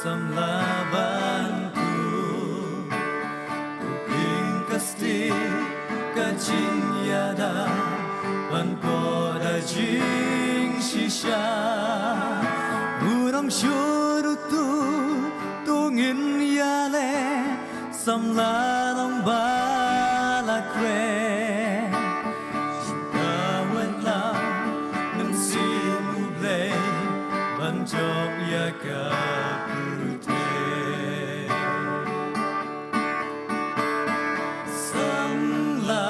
Sam labanku Uping kasti kacinyada Panpoda jing shisha Urang syurutu tungin yale Sam lanong balakre Banjok ya kapute Samla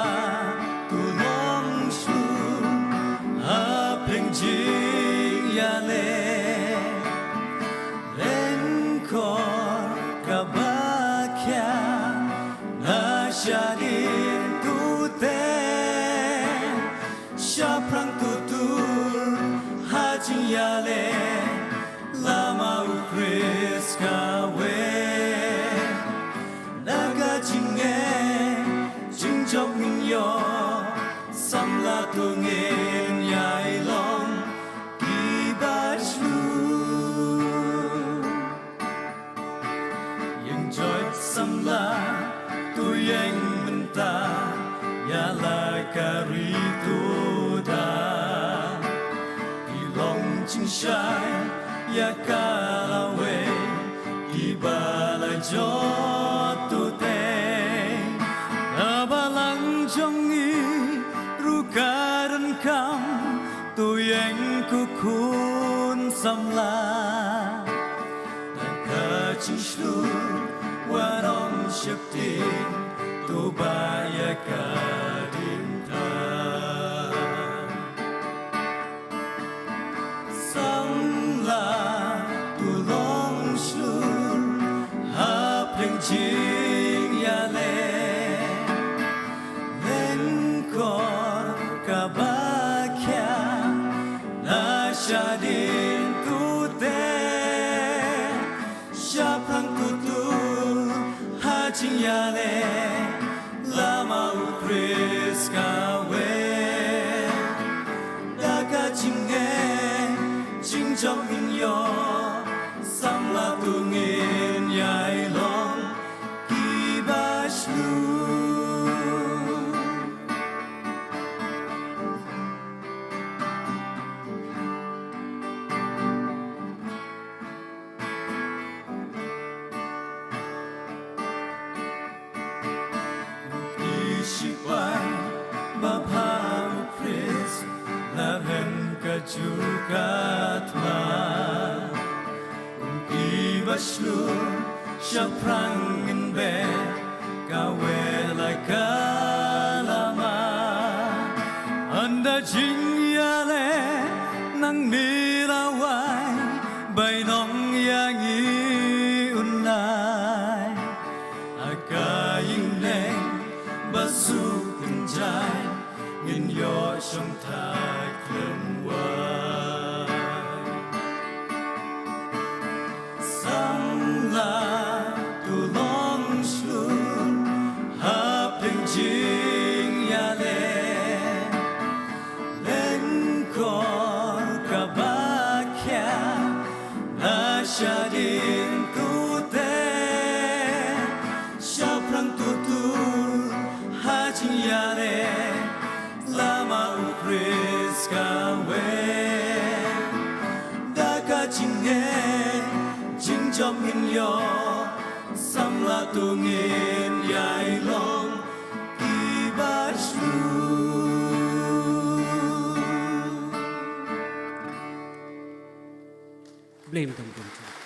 tulong shu Apeng jing ya le Lenkor kabakya Nasyadir tute Syaprang tutur Hajing ya le Lama ukris kawe Naga jinge Jingjok minyo Samla tungin yai long Kibajlu Yang joy samla Tuyeng mentah Yala karitu da Ilong jingshai Ya kalawe Ibala jotu te Kabalang jongi Rukaran kam Tuyeng kukun samla Naka jishlu Warong syakti Tubaya kadimta Jing ya le Lenkor kabakya Nasyadin tute Syaprang tutur Hajing ya le Lama ukris kawe Daga jinge Jingjok minyo Samla tungin yai long Isipai Bapa ukris Lahen kajukatma Ibaslu Syaprang inbe Kawe lai kalama Anda jing yale Nang nirawai Bainong yang iunai Akaying neng Basuk kenjai Ngin yo syong tai klemwai Samla tulong slu Hapeng jing ya le Lenkor kabakya Nasyadin tute Syaprang tutur Hajing ya le Lama ukris kawe Daga jinge Jingjok minyo Samla tungin yai long Kibajlu Blame them.